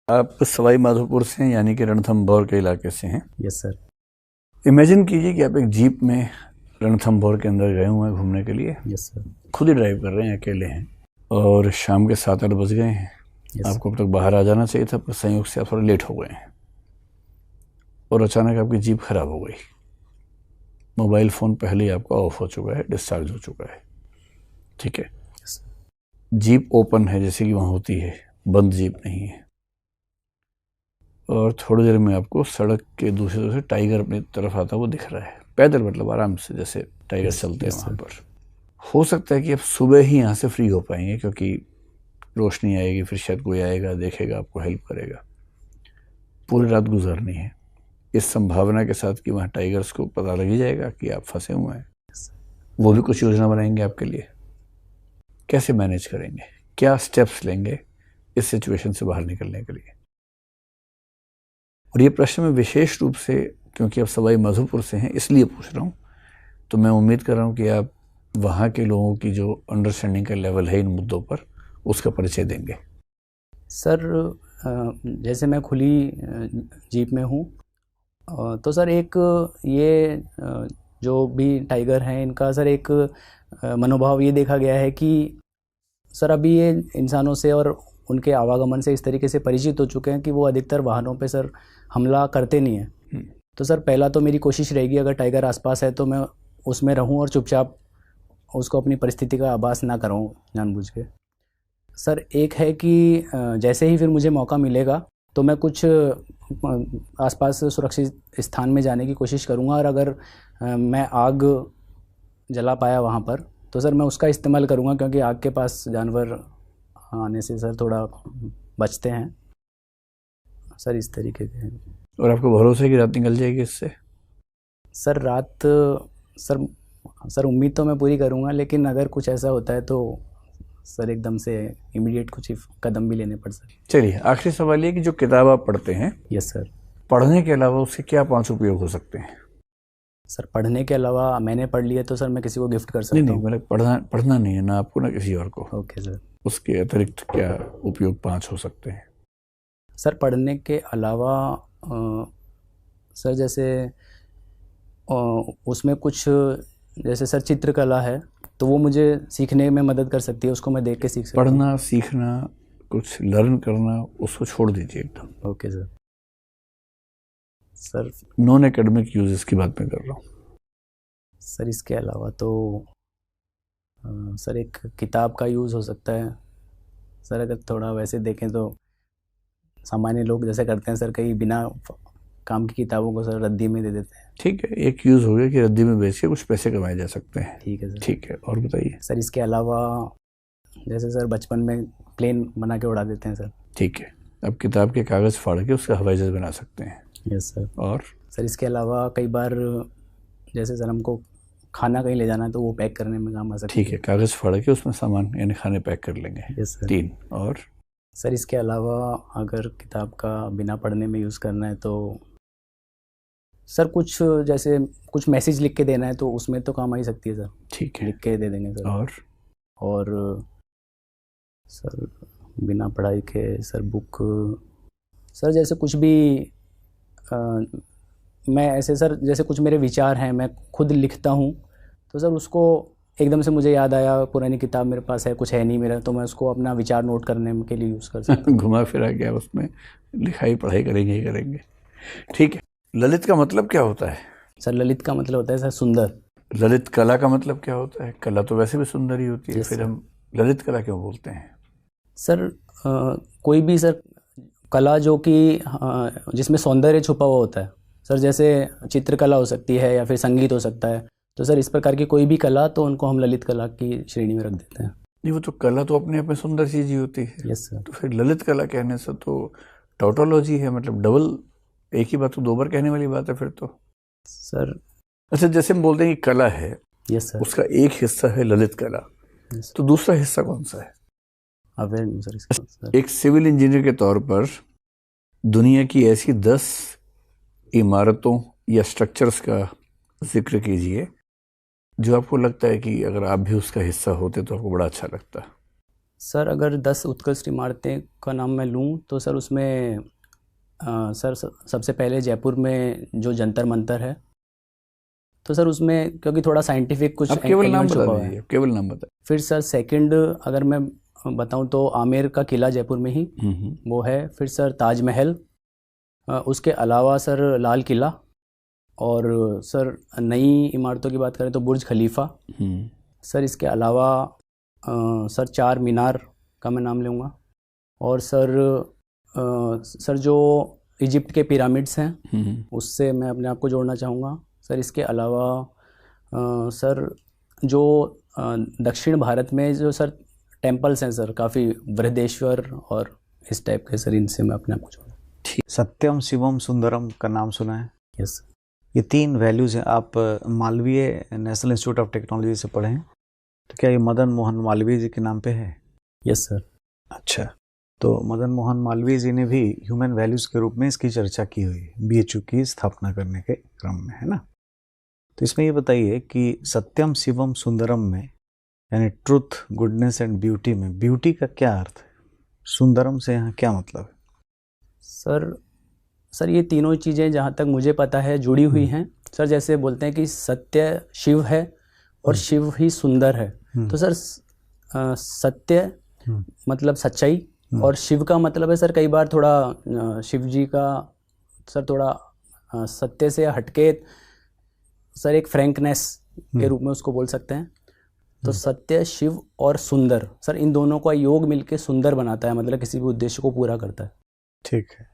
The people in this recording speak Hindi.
आप सवाई माधोपुर से हैं, यानी कि रणथंभौर के इलाके से हैं। Yes sir. इमेजिन कीजिए कि आप एक जीप में रणथंभौर के अंदर गए हुए हैं घूमने के लिए। Yes sir. खुद ही ड्राइव कर रहे हैं, अकेले हैं, और शाम के 7-8 बज गए हैं। आपको अब तक बाहर आ जाना चाहिए था, पर संयोग से आप थोड़ा लेट हो गए हैं और अचानक आपकी जीप खराब हो गई। मोबाइल फ़ोन पहले ही आपका ऑफ हो चुका है, डिस्चार्ज हो चुका है, ठीक है। जीप ओपन है जैसे कि वहाँ होती है, बंद जीप नहीं है। और थोड़ी देर में आपको सड़क के दूसरी तरफ से टाइगर अपनी तरफ आता वो दिख रहा है, पैदल, मतलब आराम से, जैसे टाइगर चलते हैं वहाँ पर। हो सकता है कि आप सुबह ही यहाँ से फ्री हो पाएंगे, क्योंकि रोशनी आएगी, फिर शायद कोई आएगा, देखेगा, आपको हेल्प करेगा। पूरी रात गुजारनी है इस संभावना के साथ कि वहाँ टाइगर्स को पता लग ही जाएगा कि आप फंसे हुए हैं। वो भी कुछ योजना बनाएंगे आपके लिए, कैसे मैनेज करेंगे, क्या स्टेप्स लेंगे इस सिचुएशन से बाहर निकलने के लिए। और ये प्रश्न मैं विशेष रूप से, क्योंकि आप सवाई माधोपुर से हैं, इसलिए पूछ रहा हूँ। तो मैं उम्मीद कर रहा हूँ कि आप वहाँ के लोगों की जो अंडरस्टैंडिंग का लेवल है इन मुद्दों पर, उसका परिचय देंगे। सर, जैसे मैं खुली जीप में हूँ, तो सर एक ये जो भी टाइगर हैं, इनका सर एक मनोभाव ये देखा गया है कि सर अभी ये इंसानों से और उनके आवागमन से इस तरीके से परिचित हो चुके हैं कि वो अधिकतर वाहनों पे सर हमला करते नहीं हैं। तो सर पहला तो मेरी कोशिश रहेगी, अगर टाइगर आसपास है तो मैं उसमें रहूं और चुपचाप उसको अपनी परिस्थिति का आभास ना कराऊं जानबूझ के। सर एक है कि जैसे ही फिर मुझे मौका मिलेगा तो मैं कुछ आसपास सुरक्षित स्थान में जाने की कोशिश करूंगा, और अगर मैं आग जला पाया वहाँ पर तो सर मैं उसका इस्तेमाल करूंगा, क्योंकि आग के पास जानवर आने से सर थोड़ा बचते हैं सर, इस तरीके के। और आपको भरोसा है कि रात निकल जाएगी इससे? सर रात, सर उम्मीद तो मैं पूरी करूंगा, लेकिन अगर कुछ ऐसा होता है तो सर एकदम से इमीडिएट कुछ कदम भी लेने पड़ सकते। चलिए, आखिरी सवाल ये कि जो किताब आप पढ़ते हैं, यस सर, पढ़ने के अलावा उससे क्या 5 उपयोग हो सकते हैं? सर पढ़ने के अलावा मैंने पढ़ लिया तो सर मैं किसी को गिफ्ट कर सकता हूँ। नहीं, मतलब पढ़ना नहीं है ना आपको, ना किसी और को। Okay sir. उसके अतिरिक्त क्या उपयोग 5 हो सकते हैं? सर पढ़ने के अलावा सर जैसे उसमें कुछ, जैसे सर चित्रकला है तो वो मुझे सीखने में मदद कर सकती है, उसको मैं देख के सीख सकता हूँ। पढ़ना, सीखना, कुछ लर्न करना, उसको छोड़ दीजिए एकदम। Okay sir. Sir non academic uses की बात मैं कर रहा हूँ। सर इसके अलावा तो सर एक किताब का यूज़ हो सकता है सर, अगर थोड़ा वैसे देखें तो सामान्य लोग जैसे करते हैं सर, कई बिना काम की किताबों को सर रद्दी में दे देते हैं। ठीक है, एक यूज़ हो गया कि रद्दी में बेच के कुछ पैसे कमाए जा सकते हैं। ठीक है सर। ठीक है, और बताइए। सर इसके अलावा जैसे सर बचपन में प्लेन बना के उड़ा देते हैं सर। ठीक है, अब किताब के कागज़ फाड़ के उसका हवाई जहाज बना सकते हैं। Yes sir. और सर इसके अलावा कई बार जैसे सर हमको खाना कहीं ले जाना है तो वो पैक करने में काम आ सकता है। ठीक है, कागज़ फाड़ के उसमें सामान यानी खाने पैक कर लेंगे। Yes sir. 3 और सर इसके अलावा अगर किताब का बिना पढ़ने में यूज़ करना है तो सर कुछ जैसे कुछ मैसेज लिख के देना है तो उसमें तो काम आ ही सकती है सर। ठीक है, लिख के दे देंगे सर। और सर बिना पढ़ाई के सर बुक, सर जैसे कुछ भी मैं ऐसे सर जैसे कुछ मेरे विचार हैं, मैं खुद लिखता हूँ तो सर उसको एकदम से मुझे याद आया, पुरानी किताब मेरे पास है, कुछ है नहीं मेरा, तो मैं उसको अपना विचार नोट करने के लिए यूज़ कर सकता हूँ। घुमा फिरा के उसमें लिखाई पढ़ाई करेंगे ही करेंगे। ठीक है, ललित का मतलब क्या होता है? सर ललित का मतलब होता है सर सुंदर। ललित कला का मतलब क्या होता है? कला तो वैसे भी सुंदर ही होती है, फिर हम ललित कला क्यों बोलते हैं? सर कोई भी सर कला जो कि जिसमें सौंदर्य छुपा हुआ होता है सर, जैसे चित्रकला हो सकती है या फिर संगीत हो सकता है, तो सर इस प्रकार की कोई भी कला तो उनको हम ललित कला की श्रेणी में रख देते हैं। नहीं, वो तो कला तो अपने आप में सुंदर चीज ही होती है। Yes sir. तो फिर ललित कला कहने से तो टॉटोलॉजी है, मतलब डबल, एक ही बात को 2 बार कहने वाली बात है फिर तो। सर अच्छा, जैसे हम बोलते हैं कि कला है, यस सर, उसका एक हिस्सा है ललित कला, तो दूसरा हिस्सा कौन सा है? Aware sir. एक सिविल इंजीनियर के तौर पर दुनिया की ऐसी 10 इमारतों या स्ट्रक्चर्स का जिक्र कीजिए जो आपको लगता है कि अगर आप भी उसका हिस्सा होते तो आपको बड़ा अच्छा लगता। सर अगर 10 उत्कृष्ट इमारतें का नाम मैं लूँ तो सर उसमें सर सबसे पहले जयपुर में जो जंतर मंतर है, तो सर उसमें क्योंकि थोड़ा साइंटिफिक कुछ अब केवल नाम एलिमेंट बता छुपा हुआ है। दीजिए, केवल नाम बता। फिर सर सेकंड अगर मैं बताऊं तो आमेर का किला जयपुर में ही वो है। फिर सर ताजमहल, उसके अलावा सर लाल किला, और सर नई इमारतों की बात करें तो बुर्ज खलीफा। सर इसके अलावा सर चार मीनार का मैं नाम लूँगा। और सर जो इजिप्ट के पिरामिड्स हैं उससे मैं अपने आप को जोड़ना चाहूँगा। सर इसके अलावा सर जो दक्षिण भारत में जो सर टेम्पल्स हैं सर, काफ़ी बृहदेश्वर और इस टाइप के, सर इनसे मैं अपने आप को जोड़ूँ। ठीक। सत्यम शिवम सुंदरम का नाम सुना है? यस। ये 3 वैल्यूज़ हैं। आप Malviya national institute of technology से पढ़े हैं, तो क्या ये मदन मोहन मालवीय जी के नाम पे है? Yes sir. अच्छा, तो मदन मोहन मालवीय जी ने भी ह्यूमन वैल्यूज़ के रूप में इसकी चर्चा की हुई है BHU की स्थापना करने के क्रम में, है ना? तो इसमें ये बताइए कि सत्यम शिवम सुंदरम में, यानी ट्रुथ, गुडनेस एंड ब्यूटी में, ब्यूटी का क्या अर्थ है? सुंदरम से यहाँ क्या मतलब है? सर ये तीनों चीज़ें जहाँ तक मुझे पता है जुड़ी हुई हैं सर। जैसे बोलते हैं कि सत्य शिव है और शिव ही सुंदर है, तो सर सत्य मतलब सच्चाई, और शिव का मतलब है सर कई बार थोड़ा शिव जी का सर थोड़ा सत्य से हटके सर एक फ्रैंकनेस के रूप में उसको बोल सकते हैं। तो सत्य, शिव और सुंदर, सर इन दोनों का योग मिलके सुंदर बनाता है, मतलब किसी भी उद्देश्य को पूरा करता है। ठीक है।